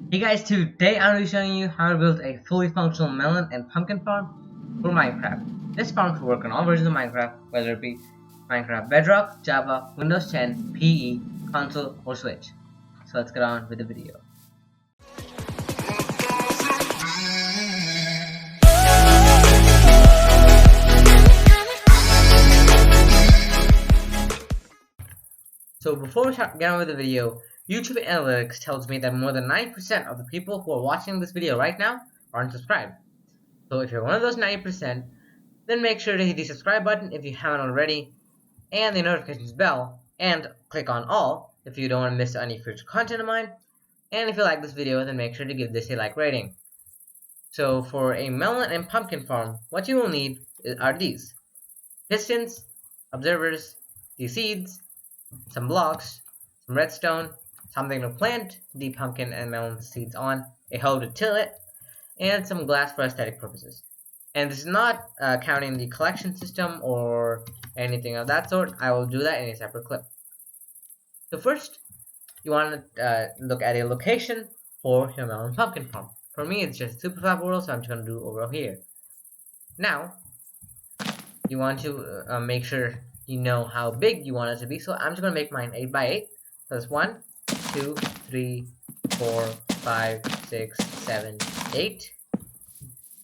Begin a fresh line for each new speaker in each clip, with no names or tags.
Hey guys, today I'm going to be showing you how to build a fully functional melon and pumpkin farm for Minecraft. This farm could work on all versions of Minecraft, whether it be Minecraft Bedrock, Java, Windows 10, PE, console, or Switch. So let's get on with the video. So before we get on with the video, YouTube Analytics tells me that more than 9% of the people who are watching this video right now aren't subscribed. So if you're one of those 90%, then make sure to hit the subscribe button if you haven't already, and the notifications bell, and click on all if you don't want to miss any future content of mine. And if you like this video, then make sure to give this a like rating. So for a melon and pumpkin farm, what you will need are these: pistons, observers, the seeds, some blocks, some redstone, something to plant the pumpkin and melon seeds on, a hoe to till it, and some glass for aesthetic purposes. And this is not counting the collection system or anything of that sort. I will do that in a separate clip. So first, you want to look at a location for your melon pumpkin farm. For me, it's just super flat world, so I'm just going to do over here. Now, you want to make sure you know how big you want it to be. So I'm just going to make mine 8 by 8. So that's 1, 2, 3, 4, 5, 6, 7, 8.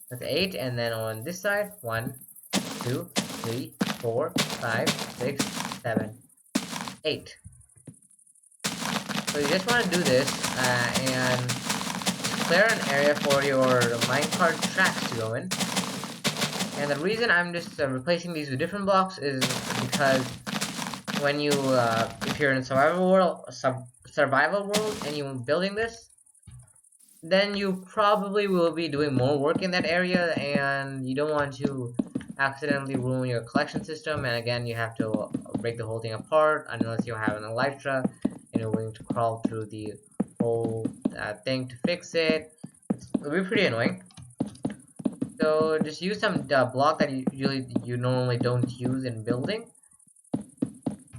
That's 8, and then on this side, 1, 2, 3, 4, 5, 6, 7, 8. So you just want to do this and clear an area for your minecart tracks to go in. And the reason I'm just replacing these with different blocks is because when you, if you're in survival world and you're building this, then you probably will be doing more work in that area, and you don't want to accidentally ruin your collection system. And again, you have to break the whole thing apart unless you have an elytra and you're willing to crawl through the whole thing to fix it. It'll be pretty annoying. So just use some block that you normally don't use in building.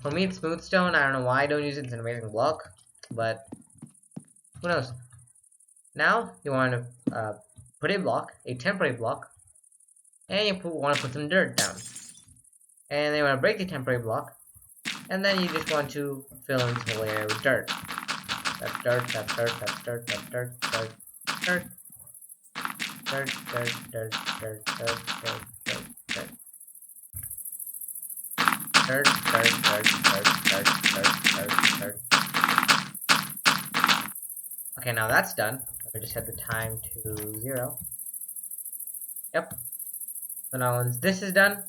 For me, it's smooth stone. I don't know why I don't use it. It's an amazing block, but who knows? Now you want to put a block, a temporary block, and you want to put some dirt down. And then you want to break the temporary block, and then you just want to fill in the whole area with dirt. That's dirt, that's dirt, that's dirt, that's dirt, dirt, dirt, dirt, dirt, dirt, dirt, dirt, dirt, dirt, dirt. Dirt, dirt, dirt, dirt, dirt, dirt, dirt, dirt. Okay, now that's done. Let me just set the time to 0. Yep. So now once this is done,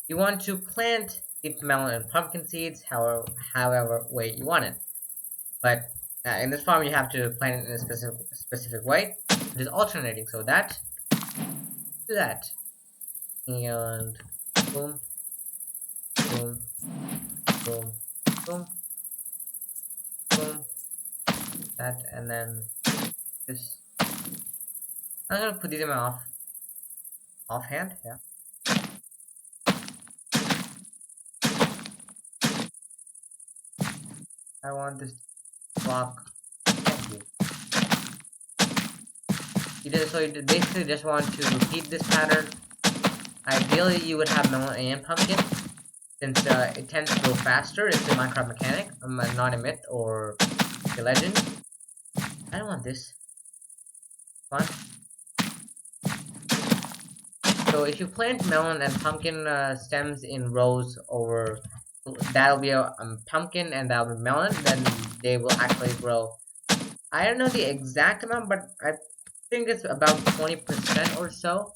you want to plant the melon and pumpkin seeds however way you want it. But in this farm, you have to plant it in a specific way. It is alternating, so that to that, and boom, boom, boom, boom, boom, that, and then this. I'm gonna put these in my offhand, yeah. I want this block. So you basically just want to repeat this pattern. Ideally, you would have melon and pumpkin, since it tends to go faster. It's a Minecraft mechanic, not a myth or a legend. I don't want this. Fun. So if you plant melon and pumpkin stems in rows over, that'll be a pumpkin and that'll be melon, then they will actually grow. I don't know the exact amount, but I think it's about 20% or so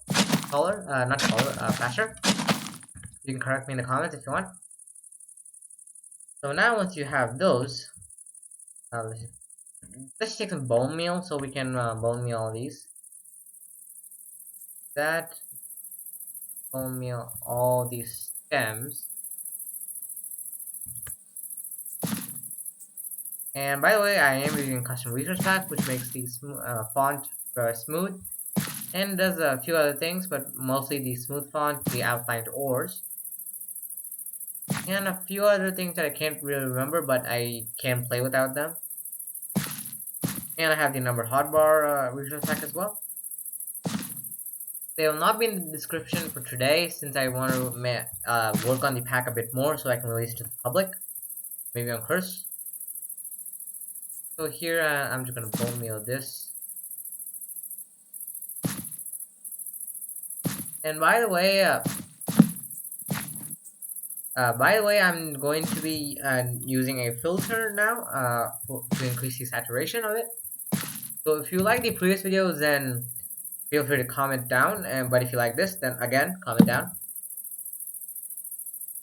taller, not taller, faster. You can correct me in the comments if you want. So now once you have those, let's take some bone meal so we can bone meal all these. That bone meal all these stems. And by the way, I am using custom resource pack, which makes the font smooth, and does a few other things, but mostly the smooth font, the outlined ores, and a few other things that I can't really remember, but I can play without them. And I have the numbered hotbar regional pack as well. They will not be in the description for today since I want to work on the pack a bit more so I can release it to the public. Maybe on Curse. So here I'm just gonna bone meal this. And by the way, I'm going to be using a filter now to increase the saturation of it. So if you like the previous videos, then feel free to comment down. But if you like this, then again comment down.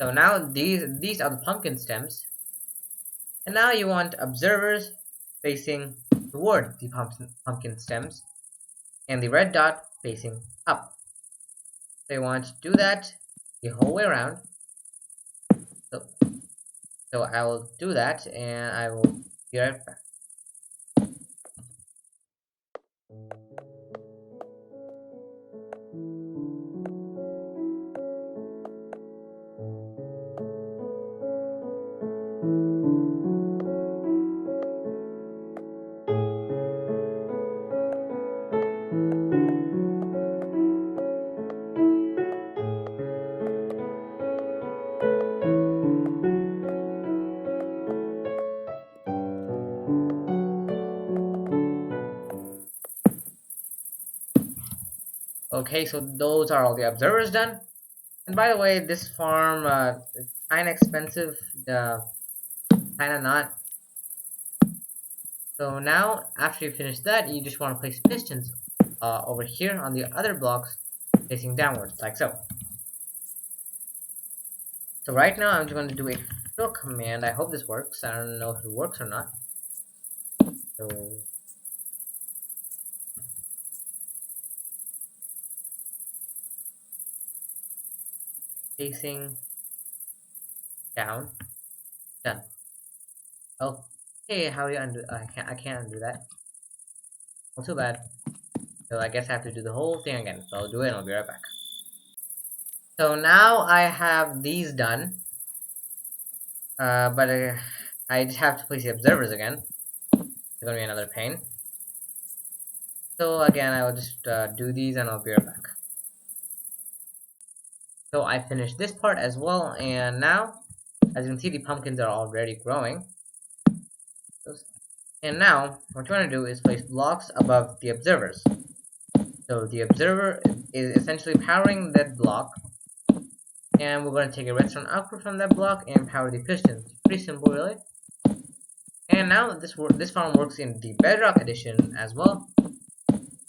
So now these are the pumpkin stems, and now you want observers facing toward the pumpkin stems, and the red dot facing up. So you want to do that the whole way around. So I will do that, and I will be right back. Okay, so those are all the observers done. And by the way, this farm is kinda expensive, kinda not. So now, after you finish that, you just want to place pistons over here on the other blocks facing downwards, like so. So right now, I'm just going to do a fill command. I hope this works. I don't know if it works or not. So facing down, done. Okay, how do you undo? I can't undo that. Well, too bad. So I guess I have to do the whole thing again. So I'll do it and I'll be right back. So now I have these done. But I just have to place the observers again. It's gonna be another pain. So again, I will just do these and I'll be right back. So I finished this part as well, and now, as you can see, the pumpkins are already growing. And now, what you want to do is place blocks above the observers. So the observer is essentially powering that block, and we're going to take a redstone output from that block and power the pistons. Pretty simple, really. And now this farm works in the Bedrock edition as well,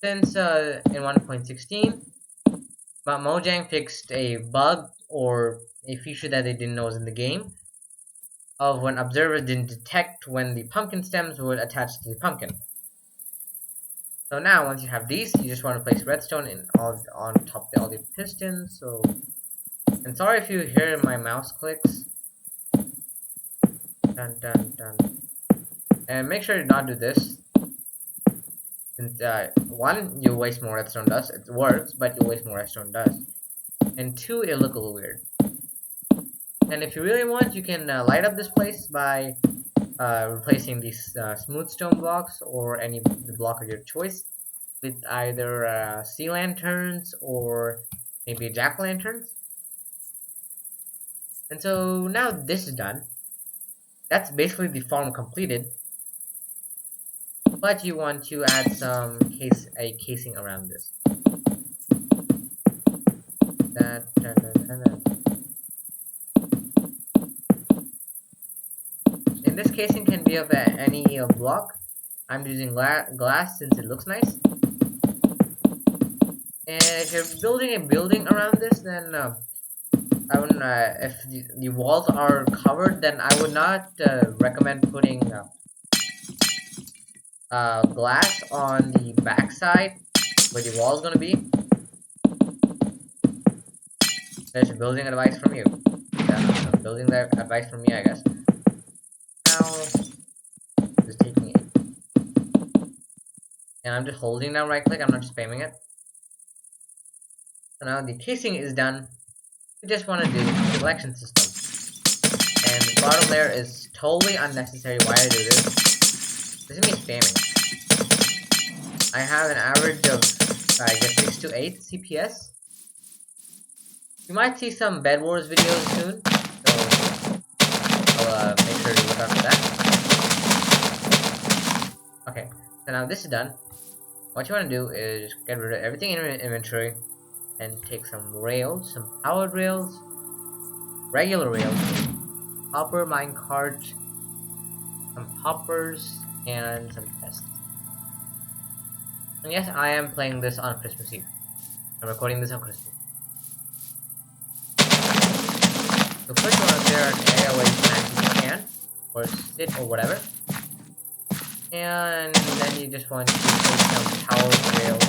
since in 1.16, Mojang fixed a bug or a feature that they didn't know was in the game of when observers didn't detect when the pumpkin stems would attach to the pumpkin. So now, once you have these, you just want to place redstone on top of all the pistons. So, and sorry if you hear my mouse clicks. Dun dun dun. And make sure to not do this. Since one, you waste more redstone dust. It works, but you waste more redstone dust. And two, it'll look a little weird. And if you really want, you can light up this place by replacing these smooth stone blocks or any block of your choice with either sea lanterns or maybe jack-o'-lanterns. And so now this is done. That's basically the farm completed. But you want to add some casing around this. And this casing can be of any block. I'm using glass since it looks nice. And if you're building a building around this, then I wouldn't. If the walls are covered, then I would not recommend putting glass on the back side where the wall is going to be. There's a building advice from you. Yeah, building advice from me, I guess. Now, just taking it. And I'm just holding down right click, I'm not just spamming it. So now the casing is done. We just want to do the collection system. And the bottom layer is totally unnecessary. Why I do this? This is me spamming. I have an average of, I guess, 6 to 8 CPS. You might see some Bed Wars videos soon, so I'll make sure to look out for that. Okay, so now this is done. What you want to do is just get rid of everything in your inventory and take some rails, some powered rails, regular rails, hopper minecart, some hoppers, and some chests. And yes, I am playing this on Christmas Eve. I'm recording this on Christmas. So first you want to clear an area where you can actually stand, or sit, or whatever. And then you just want to take some powered rails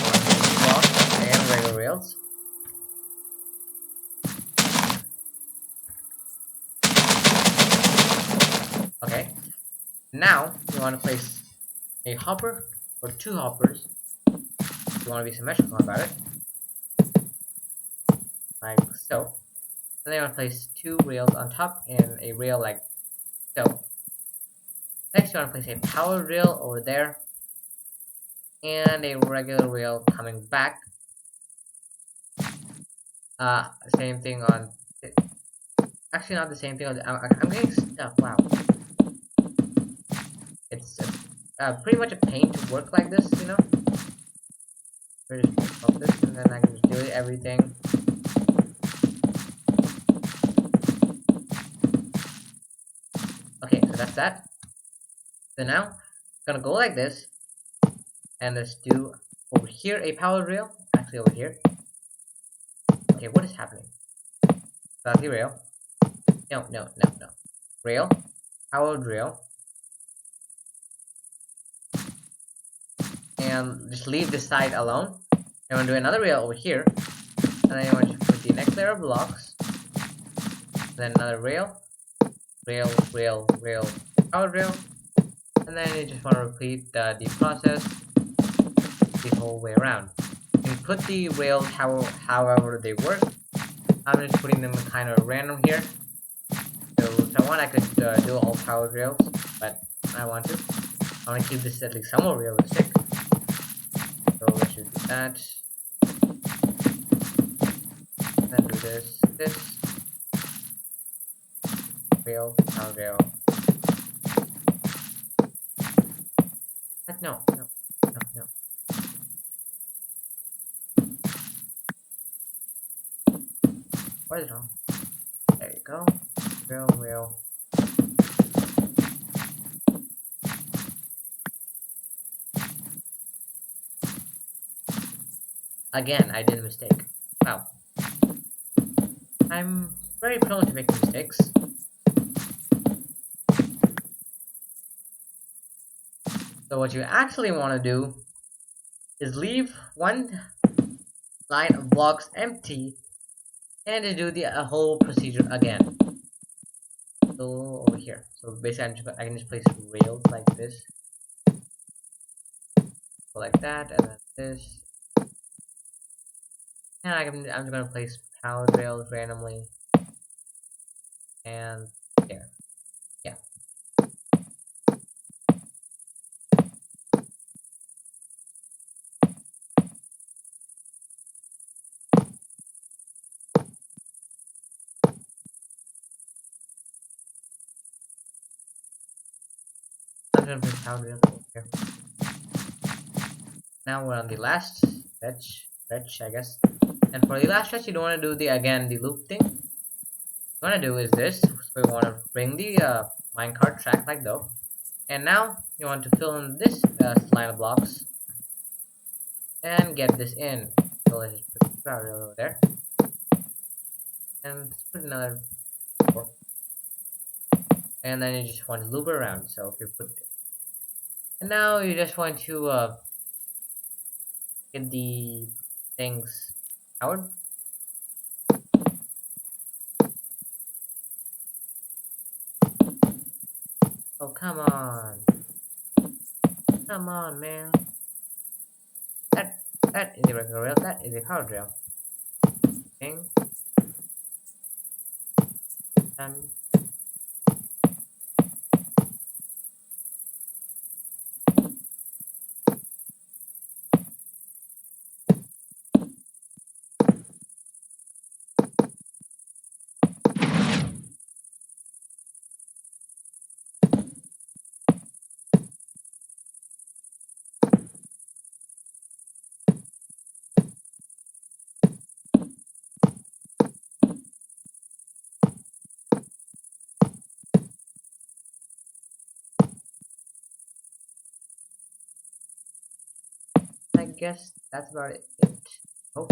on the blocks and regular rails. Okay. Now you want to place a hopper or 2 hoppers. You want to be symmetrical about it, like so. And then you want to place 2 rails on top and a rail like so. Next you want to place a powered rail over there and a regular rail coming back. Same thing on. Actually, not the same thing. I'm getting stuck. Wow, it's pretty much a pain to work like this, you know. We just pop this, and then I can just delete everything. Okay, so that's that. So now I'm gonna go like this, and let's do over here a power rail. Actually, over here. Okay, what is happening? Exactly rail. No. Rail, powered rail, and just leave this side alone. I'm gonna do another rail over here, and then you want to put the next layer of blocks, and then another rail, powered rail, and then you just want to repeat the process the whole way around. You can put the rails however they work. I'm just putting them kind of random here. So if I want, I could do all powered rails, but I want to keep this at least somewhat realistic. So let's just do that. Then do this, rail, powered rail. But no. What is wrong? There you go. Rail. Again, I did a mistake. Wow. I'm very prone to making mistakes. So what you actually want to do is leave one line of blocks empty and to do the whole procedure again. So over here. So basically I can just place rails like this. So like that, and then this. And I'm just gonna place powered rails randomly. And there. Yeah. I'm gonna place powered rails over here. Now we're on the last stretch, I guess. And for the last stretch, you don't want to do the loop thing. What you want to do is this. So you want to bring the minecart track like though. And now you want to fill in this line of blocks and get this in. So let's just put the power rail over there. And let's put another 4. And then you just want to loop around. So if you put it. And now you just want to get the things powered. Oh, come on. Come on, man. That is a regular rail. That is a powered rail. Thing. Done. guess that's about it. Oh,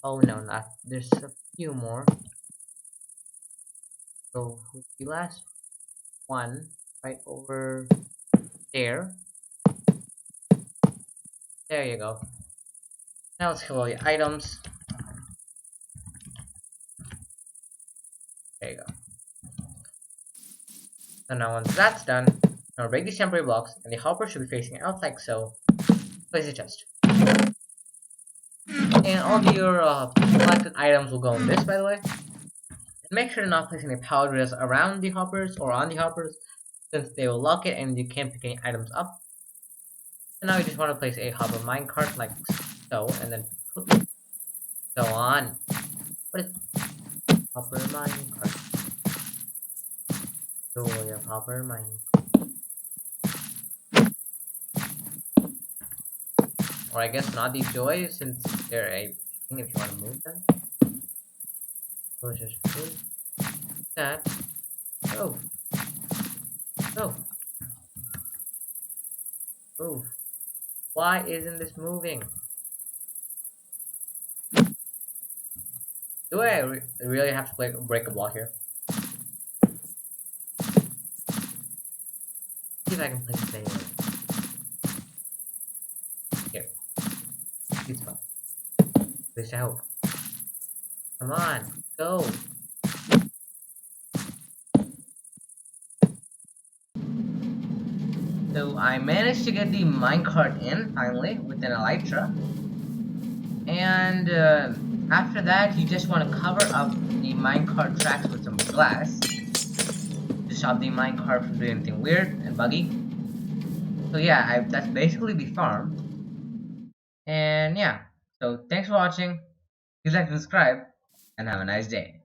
oh no, not. There's a few more. So the last one right over there. There you go. Now let's kill all the items. There you go. So now once that's done, now break these temporary blocks, and the hopper should be facing out like so. Place the chest. And all of your collected items will go in this, by the way. And make sure to not place any power drills around the hoppers or on the hoppers, since they will lock it and you can't pick any items up. So now you just want to place a hopper minecart like so, and then put so on. What is hopper minecart? Joy of hopper mine. Or I guess not these joys, since they're a thing if you want to move them. So let's just move that. Oh, oh, move. Why isn't this moving? Do I really have to break a block here? See if I can place it anywhere. Here, good spot. Place I hope. Come on, go. So I managed to get the minecart in finally with an elytra, and after that you just want to cover up the minecart tracks with some glass to stop the minecart from doing anything weird and buggy. So yeah, that's basically the farm, and yeah. So thanks for watching. Please like and subscribe, and have a nice day.